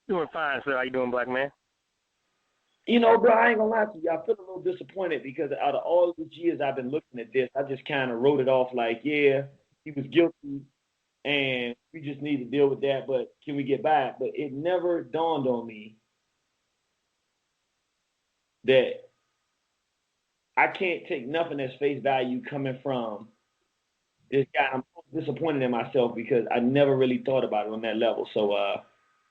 Doing fine, sir. How you doing, black man? Bro, I ain't gonna lie to you. I feel a little disappointed because out of all these years I've been looking at this, I just kind of wrote it off like, yeah, he was guilty, and we just need to deal with that. But can we get by it? But it never dawned on me that I can't take nothing as face value coming from this guy. I'm disappointed in myself because I never really thought about it on that level. So,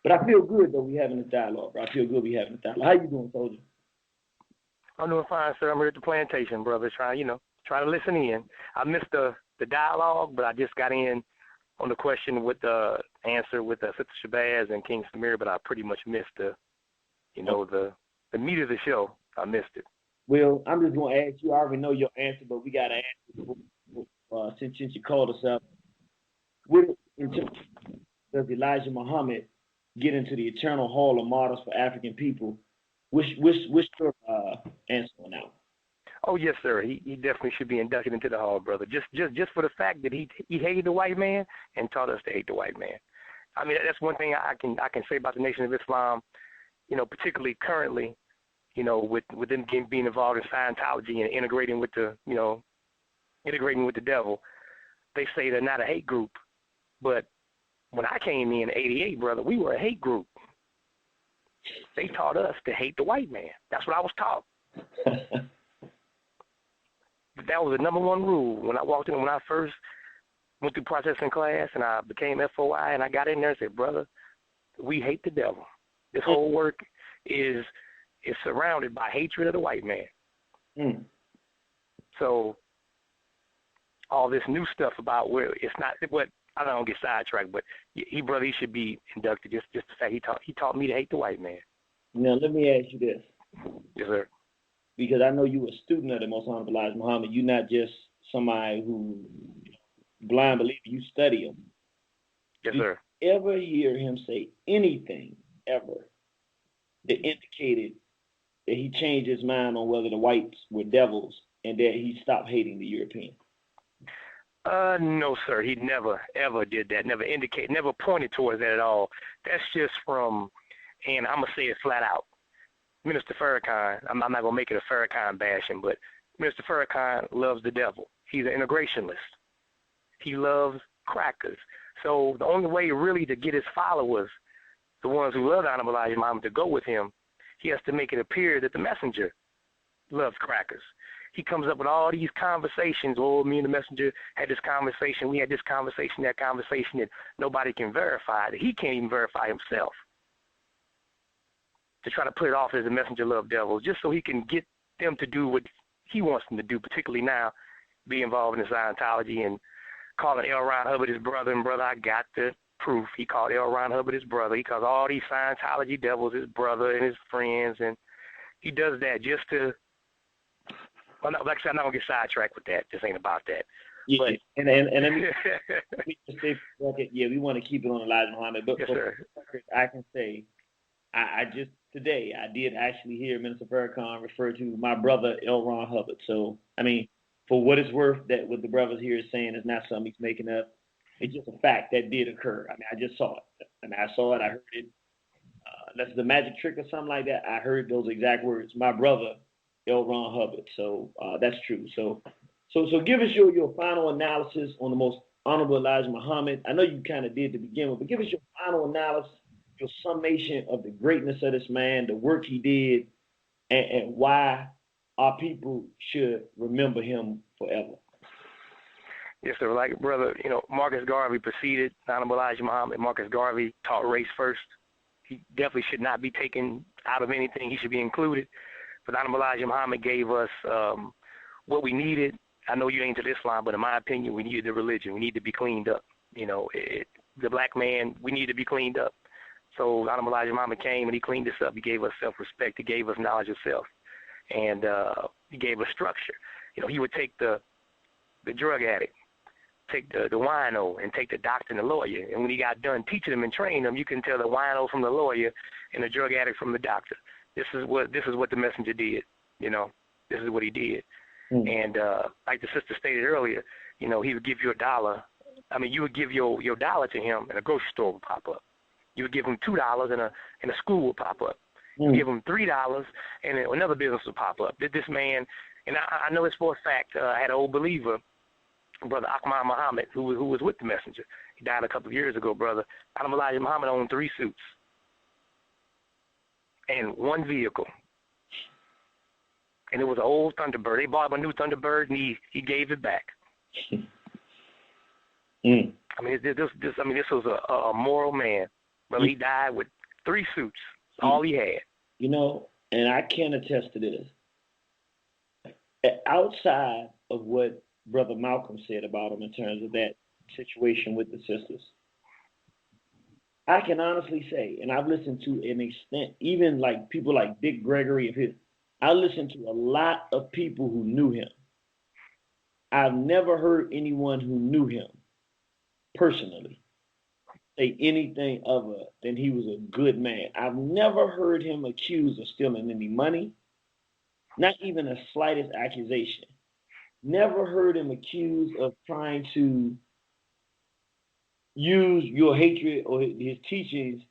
but I feel good though we having this dialogue, bro. I feel good we having this dialogue. How you doing, soldier? I'm doing fine, sir. I'm here at the plantation, brother. Trying to listen in. I missed the dialogue, but I just got in on the question with the answer with Sister Shabazz and King Samir, but I pretty much missed the meat of the show. I missed it. Well, I'm just gonna ask you. I already know your answer, but we gotta ask you, since you called us up. What in terms does Elijah Muhammad get into the eternal hall of martyrs for African people? Which your answer on that one? Oh yes, sir. He definitely should be inducted into the hall, brother. Just for the fact that he hated the white man and taught us to hate the white man. I mean, that's one thing I can say about the Nation of Islam. Particularly currently, with them being involved in Scientology and integrating with the devil. They say they're not a hate group, but when I came in '88, brother, we were a hate group. They taught us to hate the white man. That's what I was taught. That was the number one rule when I walked in. When I first went through processing class and I became FOI and I got in there and said, brother, we hate the devil. This whole work is surrounded by hatred of the white man. Mm. So all this new stuff about where it's not what I don't get sidetracked, but he should be inducted. Just the fact he taught me to hate the white man. Now let me ask you this, Yes, sir. because I know you a student of the Most Honorable Elijah Muhammad. You're not just somebody who blind believer. You study him. Yes, Did sir. you ever hear him say anything ever that indicated that he changed his mind on whether the whites were devils and that he stopped hating the Europeans? No, sir. He never, ever did that. Never pointed towards that at all. That's just from, and I'm going to say it flat out. Minister Farrakhan, I'm not going to make it a Farrakhan bashing, but Minister Farrakhan loves the devil. He's an integrationist. He loves crackers. So the only way really to get his followers, the ones who love Honorable Elijah Muhammad, to go with him, he has to make it appear that the messenger loves crackers. He comes up with all these conversations. Oh, me and the messenger had this conversation. We had this conversation, that conversation, that nobody can verify. That he can't even verify himself. To try to put it off as the messenger love devils, just so he can get them to do what he wants them to do, particularly now, be involved in Scientology and calling L. Ron Hubbard his brother. And, brother, I got the proof. He called L. Ron Hubbard his brother. He calls all these Scientology devils his brother and his friends. And he does that just to, well, no, like I said, I'm not going to get sidetracked with that. This ain't about that. Yeah, But, and let me just say, yeah, we want to keep it on Elijah Muhammad, but yes, for sir. I can say, I just today I did actually hear Minister Farrakhan refer to my brother L. Ron Hubbard. So I mean, for what it's worth, that what the brothers here is saying is not something he's making up. It's just a fact that did occur. I mean, I just saw it. I mean, I saw it. I heard it. That's the magic trick or something like that. I heard those exact words. My brother L. Ron Hubbard. So that's true. So give us your final analysis on the most honorable Elijah Muhammad. I know you kind of did to begin with, but give us your final analysis, your summation of the greatness of this man, the work he did, and why our people should remember him forever. Yes, sir. Like, brother, Marcus Garvey preceded Honorable Elijah Muhammad. Marcus Garvey taught race first. He definitely should not be taken out of anything. He should be included. But Honorable Elijah Muhammad gave us what we needed. I know you ain't to Islam, but in my opinion, we needed the religion. We need to be cleaned up. The black man, we need to be cleaned up. So Honorable Elijah Muhammad came and he cleaned us up. He gave us self-respect. He gave us knowledge of self. And he gave us structure. He would take the drug addict, take the wino, and take the doctor and the lawyer. And when he got done teaching them and training them, you can tell the wino from the lawyer and the drug addict from the doctor. This is what the messenger did. This is what he did. Mm. And like the sister stated earlier, he would give you $1. I mean, you would give your dollar to him, and a grocery store would pop up. You would give them $2 and a school would pop up. You give them $3 and another business would pop up. This man, and I know this for a fact. I had an old believer, Brother Akmal Muhammad, who was with the messenger. He died a couple of years ago, brother. Adam Elijah Muhammad owned 3 suits and 1 vehicle. And it was an old Thunderbird. They bought him a new Thunderbird, and he gave it back. I mean, this was a moral man. Brother, he died with 3 suits. That's all he had. You know, and I can attest to this. Outside of what Brother Malcolm said about him in terms of that situation with the sisters, I can honestly say, and I've listened to an extent, even like people like Dick Gregory of his, I listened to a lot of people who knew him. I've never heard anyone who knew him personally say anything other than he was a good man. I've never heard him accused of stealing any money, not even the slightest accusation. Never heard him accused of trying to use your hatred or his teachings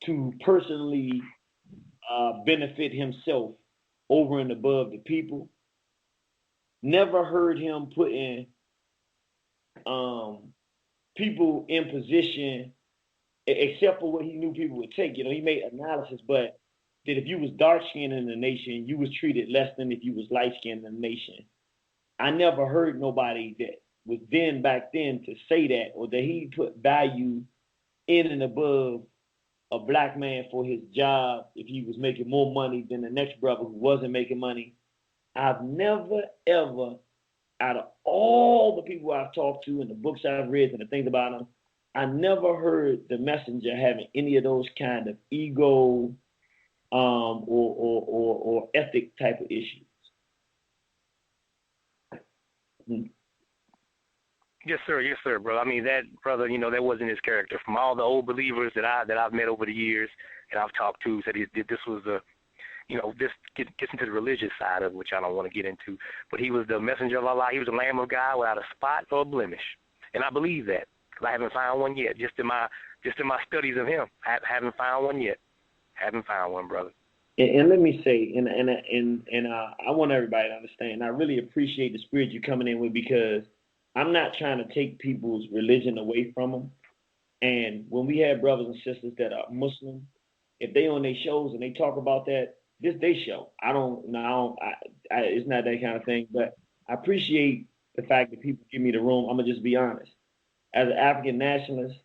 to personally benefit himself over and above the people. Never heard him putting people in position, except for what he knew people would take. You know, he made analysis, but that if you was dark-skinned in the nation, you was treated less than if you was light-skinned in the nation. I never heard nobody that was back then to say that, or that he put value in and above a black man for his job if he was making more money than the next brother who wasn't making money. I've never, ever, out of all the people I've talked to and the books I've read and the things about them, I never heard the messenger having any of those kind of ego or ethic type of issues. Yes, sir, bro. I mean, that brother, that wasn't his character. From all the old believers that I've met over the years and I've talked to, said this was this gets into the religious side of it, which I don't want to get into. But he was the messenger of Allah. He was the Lamb of God without a spot or a blemish, and I believe that because I haven't found one yet. Just in my studies of him, I haven't found one yet. Haven't found one, brother. And let me say, I want everybody to understand. I really appreciate the spirit you're coming in with, because I'm not trying to take people's religion away from them. And when we have brothers and sisters that are Muslim, if they on their shows and they talk about that, this they show. It's not that kind of thing. But I appreciate the fact that people give me the room. I'm gonna just be honest. As an African nationalist,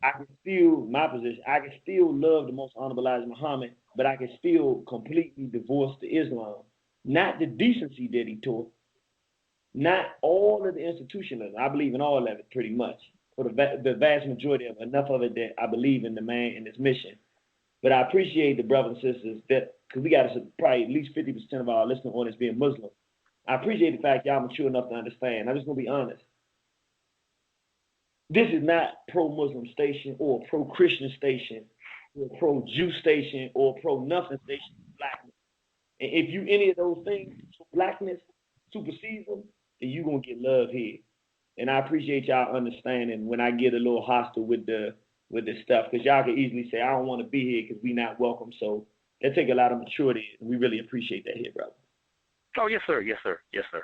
I can still my position. I can still love the Most Honorable Elijah Muhammad, but I can still completely divorce the Islam. Not the decency that he taught, not all of the institutionalism. I believe in all of it pretty much, for the vast majority of it, enough of it that I believe in the man and his mission. But I appreciate the brothers and sisters that, because we got probably at least 50% of our listening audience being Muslim. I appreciate the fact y'all mature enough to understand. I'm just going to be honest. This is not pro-Muslim station or pro-Christian station or pro-Jew station or pro-nothing station for blackness. And if you any of those things, blackness supersedes them, then you're going to get love here. And I appreciate y'all understanding when I get a little hostile with the stuff, because y'all can easily say, I don't want to be here because we not welcome. So that take a lot of maturity, and we really appreciate that here, brother. Oh, yes, sir. Yes, sir. Yes, sir.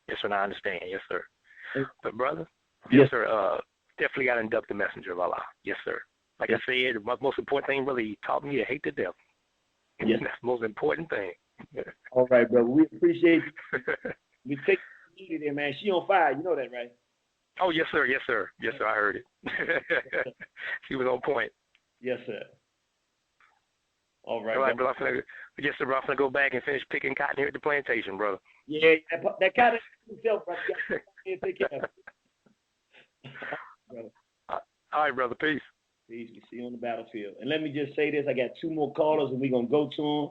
Yes, sir. I understand. Yes, sir. But, brother, yes, sir, definitely got to induct the messenger of Allah. Yes, sir. Like I said, the most important thing really, he taught me to hate the devil. Yes. That's the most important thing. All right, brother. We appreciate you. We take the community there, man. She on fire. You know that, right? Oh, yes, sir. Yes, sir. Yes, sir. I heard it. She was on point. Yes, sir. All right, bro. I'm going to go back and finish picking cotton here at the plantation, brother. Yeah, that cotton itself, brother. Take care of it. Brother. All right, brother. Peace. Peace. We see you on the battlefield. And let me just say this. I got 2 more callers, and we're going to go to them.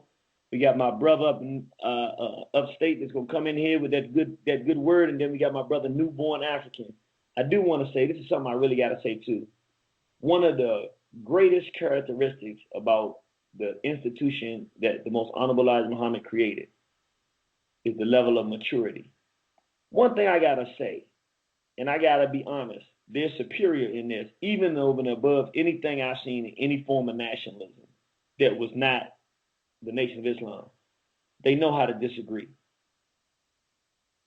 We got my brother up in upstate that's going to come in here with that good word, and then we got my brother, Newborn African. I do want to say, this is something I really got to say too. One of the greatest characteristics about the institution that the Most Honorable Elijah Muhammad created is the level of maturity. One thing I got to say, and I got to be honest, they're superior in this, even over and above anything I've seen in any form of nationalism that was not the Nation of Islam. They know how to disagree.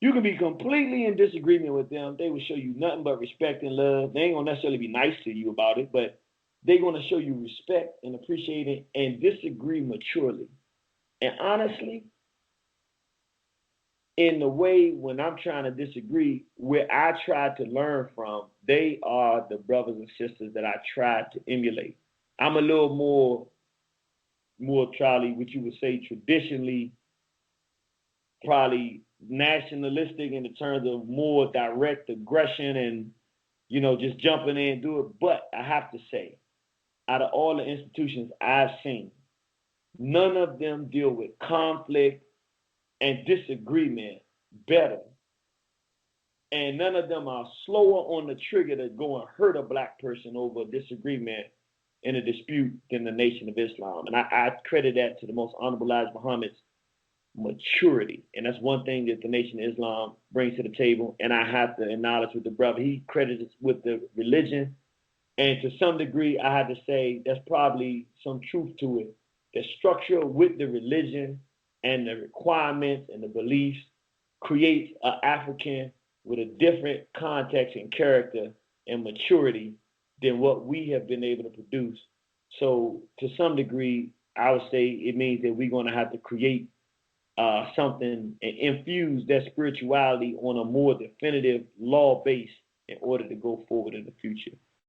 You can be completely in disagreement with them. They will show you nothing but respect and love. They ain't going to necessarily be nice to you about it, but they're going to show you respect and appreciate it and disagree maturely. And honestly, in the way when I'm trying to disagree, where I try to learn from, they are the brothers and sisters that I try to emulate. I'm a little more Charlie, what you would say traditionally, probably nationalistic in the terms of more direct aggression and, just jumping in and do it. But I have to say, out of all the institutions I've seen, none of them deal with conflict and disagreement better. And none of them are slower on the trigger to go and hurt a black person over a disagreement in a dispute than the Nation of Islam. And I credit that to the most honorable Elijah Muhammad's maturity. And that's one thing that the Nation of Islam brings to the table. And I have to acknowledge with the brother, he credits with the religion. And to some degree, I have to say there's probably some truth to it. The structure with the religion and the requirements and the beliefs creates an African with a different context and character and maturity than what we have been able to produce. So to some degree, I would say it means that we're going to have to create something and infuse that spirituality on a more definitive law base in order to go forward in the future.